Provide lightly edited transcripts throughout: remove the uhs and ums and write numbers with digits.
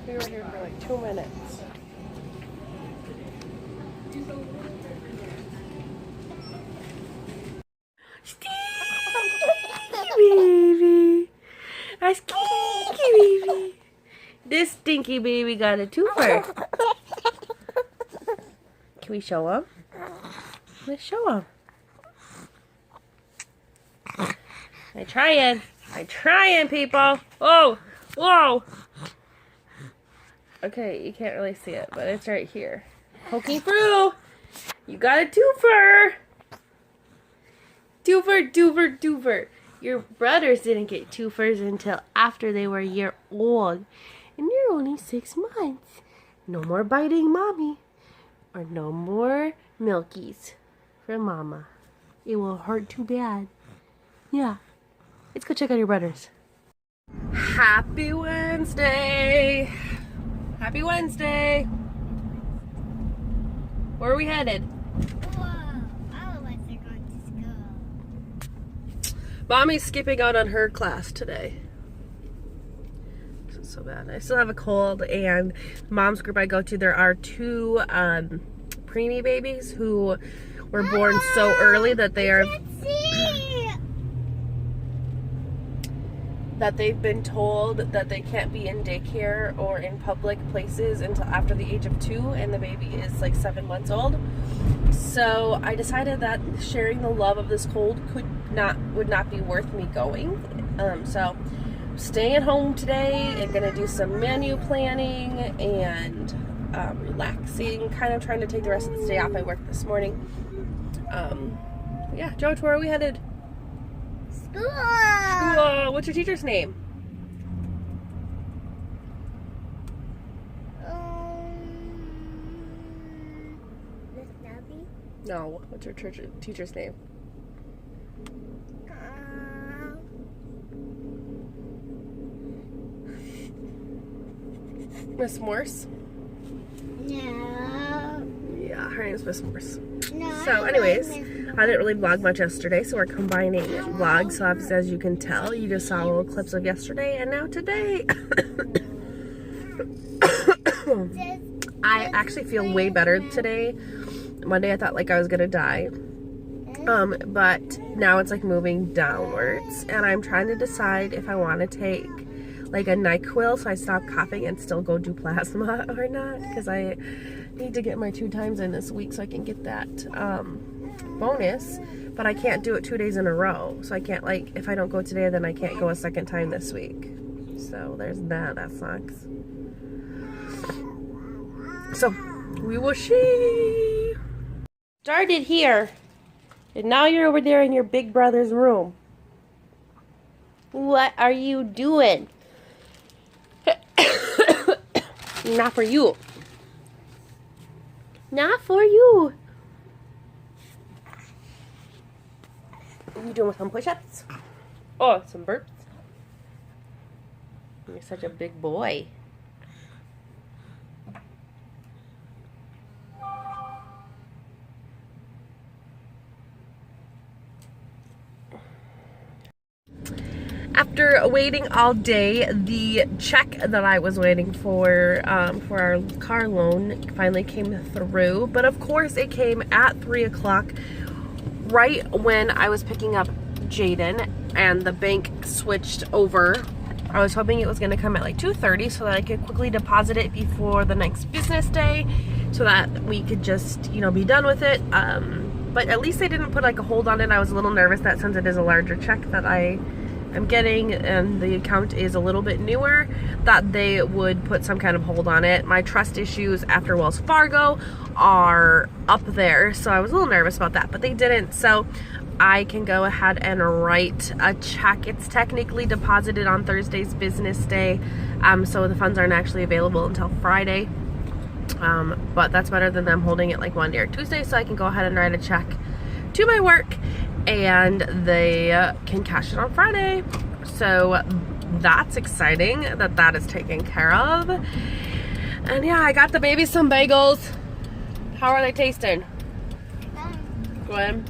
We were here for like 2 minutes. Stinky baby. A stinky baby. This stinky baby got a twofer. Can we show him? Let's show him. I'm trying, people. Oh, whoa. Okay, you can't really see it, but it's right here. Poking through. You got a twofer. Twofer. Your brothers didn't get twofers until after they were a year old. And you're only 6 months. No more biting mommy. Or no more milkies from mama. It will hurt too bad. Yeah. Let's go check on your brothers. Happy Wednesday. Happy Wednesday. Where are we headed? Whoa, all of us are going to school. Mommy's skipping out on her class today. This is so bad. I still have a cold, and mom's group I go to, there are 2 preemie babies who were born so early that they are... that they've been told that they can't be in daycare or in public places until after the age of 2, and the baby is like 7 months old. So I decided that sharing the love of this cold would not be worth me going. So I'm staying at home today and gonna do some menu planning and relaxing, kind of trying to take the rest of the day off. I worked this morning. Yeah, George, where are we headed? School. What's your teacher's name? Miss Nubby? No. What's your teacher's name? Miss Morse? No. Yeah, her name's Miss Morse. No. So anyways, I didn't really vlog much yesterday, so we're combining vlogs. So as you can tell, you just saw little clips of yesterday and now today. I actually feel way better today. Monday I thought like I was gonna die. But now it's like moving downwards, and I'm trying to decide if I want to take like a NyQuil so I stop coughing and still go do plasma or not, because I need to get my 2 times in this week so I can get that bonus, but I can't do it 2 days in a row, so I can't, like, if I don't go today then I can't go a second time this week. So there's that sucks. So we will see. Started here and now you're over there in your big brother's room. What are you doing? Not for you. Not for you. What are you doing with some push-ups? Oh, some burps. You're such a big boy. After waiting all day, the check that I was waiting for our car loan finally came through. But of course it came at 3 o'clock, right when I was picking up Jaden, and the bank switched over. I was hoping it was going to come at like 2:30 so that I could quickly deposit it before the next business day, so that we could just, you know, be done with it. But at least they didn't put like a hold on it. I was a little nervous that since it is a larger check that I am getting and the account is a little bit newer, that they would put some kind of hold on it. My trust issues after Wells Fargo are up there, so I was a little nervous about that, but they didn't. So I can go ahead and write a check. It's technically deposited on Thursday's business day, so the funds aren't actually available until Friday. But that's better than them holding it like Monday or Tuesday, so I can go ahead and write a check to my work and they can cash it on Friday. So that's exciting that that is taken care of. And yeah, I got the baby some bagels. How are they tasting? Go ahead.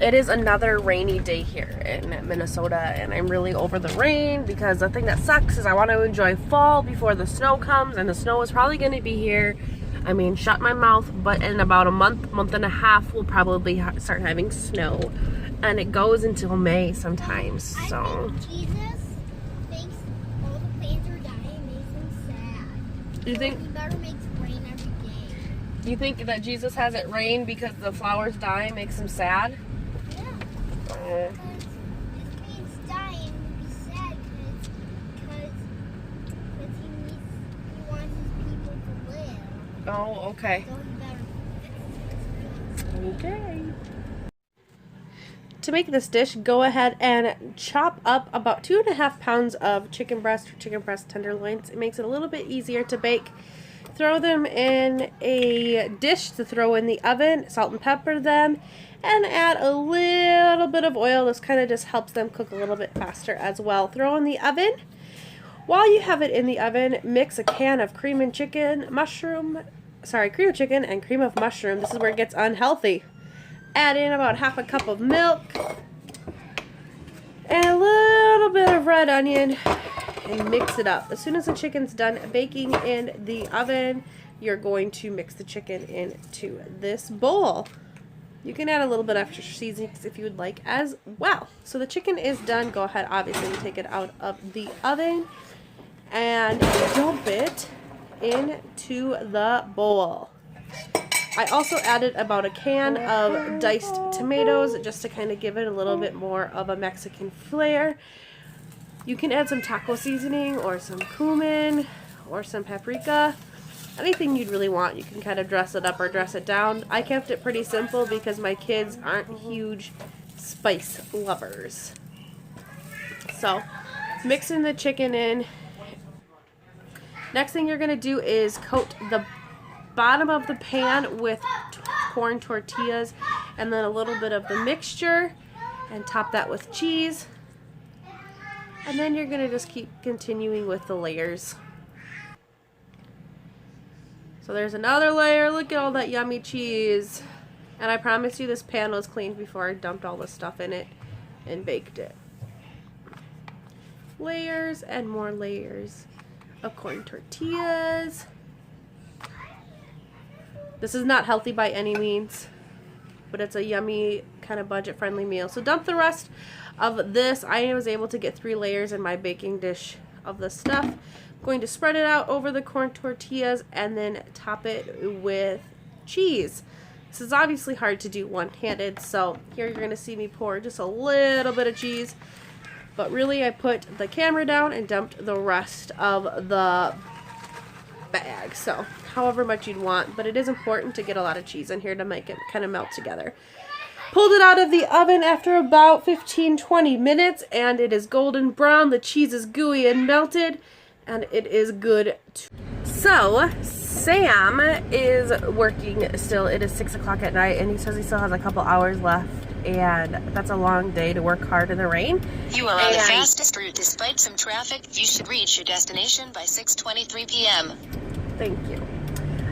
It is another rainy day here in Minnesota, and I'm really over the rain because the thing that sucks is I want to enjoy fall before the snow comes, and the snow is probably going to be here. I mean, shut my mouth, but in about a month and a half, we'll probably start having snow, and it goes until May sometimes, so. I think Jesus thinks all the plants are dying makes him sad. You think? He better makes rain every day. You think that Jesus has it rain because the flowers die makes him sad? Yeah. Uh, Because his plants dying would be sad because he wants his people to live. oh, okay. So he better Okay. To make this dish, go ahead and chop up about 2.5 pounds of chicken breast or chicken breast tenderloins. It makes it a little bit easier to bake. Throw them in a dish to throw in the oven, salt and pepper them, and add a little bit of oil. This kind of just helps them cook a little bit faster as well. Throw in the oven. While you have it in the oven, mix a can of cream of chicken and cream of mushroom. This is where it gets unhealthy. Add in about half a cup of milk and a little bit of red onion and mix it up. As soon as the chicken's done baking in the oven, you're going to mix the chicken into this bowl. You can add a little bit extra seasonings if you would like as well. So the chicken is done. Go ahead, obviously, take it out of the oven and dump it into the bowl. I also added about a can of diced tomatoes just to kind of give it a little bit more of a Mexican flair. You can add some taco seasoning or some cumin or some paprika. Anything you'd really want. You can kind of dress it up or dress it down. I kept it pretty simple because my kids aren't huge spice lovers. So, mixing the chicken in. Next thing you're going to do is coat the bottom of the pan with corn tortillas and then a little bit of the mixture and top that with cheese. And then you're going to just keep continuing with the layers. So there's another layer. Look at all that yummy cheese. And I promise you this pan was cleaned before I dumped all the stuff in it and baked it. Layers and more layers of corn tortillas. This is not healthy by any means, but it's a yummy kind of budget-friendly meal. So dump the rest of this. I was able to get 3 layers in my baking dish of the stuff. I'm going to spread it out over the corn tortillas and then top it with cheese. This is obviously hard to do one-handed, so here you're going to see me pour just a little bit of cheese. But really, I put the camera down and dumped the rest of the bag. So however much you'd want, but it is important to get a lot of cheese in here to make it kind of melt together. Pulled it out of the oven after about 15-20 minutes and it is golden brown. The cheese is gooey and melted and it is good too. So Sam is working still. It is 6 o'clock at night and he says he still has a couple hours left, and that's a long day to work hard in the rain. You are on the fastest route despite some traffic. You should reach your destination by 6:23 p.m. Thank you.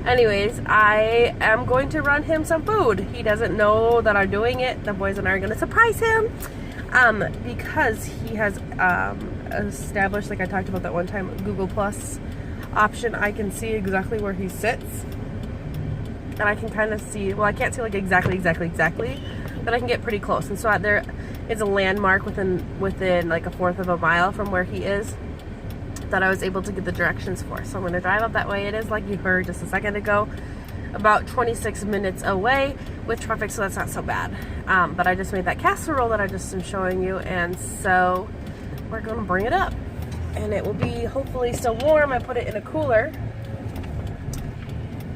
Anyways, I am going to run him some food. He doesn't know that I'm doing it. The boys and I are going to surprise him because he has established, like I talked about that one time, Google Plus option. I can see exactly where he sits, and I can kind of see, well, I can't see like exactly, but I can get pretty close. And so there is a landmark within like 1/4 of a mile from where he is that I was able to get the directions for. So I'm going to drive up that way. It is, like you heard just a second ago, about 26 minutes away with traffic, so that's not so bad. But I just made that casserole that I just am showing you, and so we're going to bring it up. And it will be hopefully still warm. I put it in a cooler.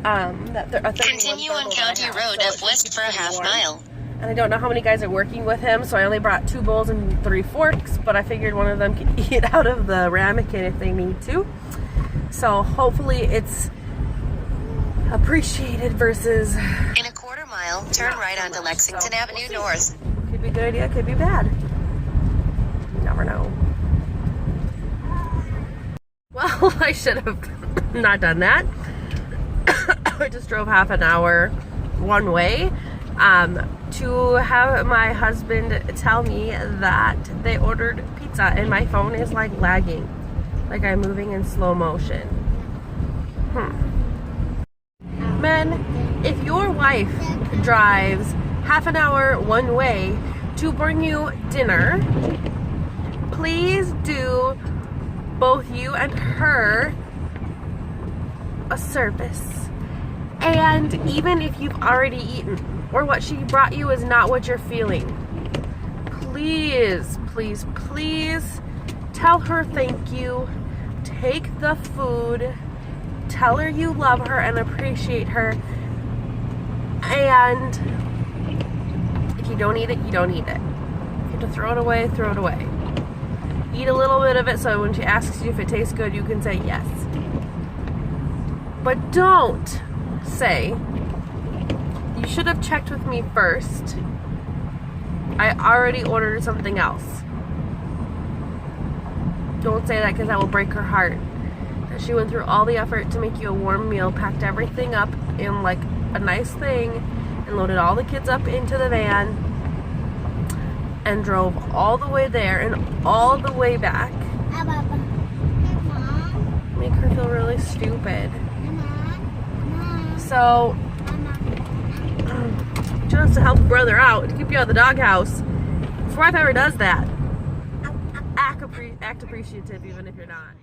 Continue on County Road F West for a half mile. And I don't know how many guys are working with him, so I only brought 2 bowls and 3 forks, but I figured one of them could eat out of the ramekin if they need to. So hopefully it's appreciated versus... In a 1/4 mile, turn right onto Lexington Avenue North. Could be a good idea, could be bad. You never know. Well, I should have not done that. I just drove half an hour one way to have my husband tell me that they ordered pizza and my phone is like lagging, like I'm moving in slow motion. Men, if your wife drives half an hour one way to bring you dinner, please do both you and her a service. And even if you've already eaten or what she brought you is not what you're feeling, please, please, please tell her thank you. Take the food. Tell her you love her and appreciate her. And if you don't eat it, you don't eat it. If you have to throw it away, throw it away. Eat a little bit of it so when she asks you if it tastes good, you can say yes. But don't say, you should have checked with me first. I already ordered something else. Don't say that, because that will break her heart. That she went through all the effort to make you a warm meal, packed everything up in like a nice thing, and loaded all the kids up into the van, and drove all the way there and all the way back. Make her feel really stupid. So, just to help a brother out, to keep you out of the doghouse, if your wife ever does that, act appreciative even if you're not.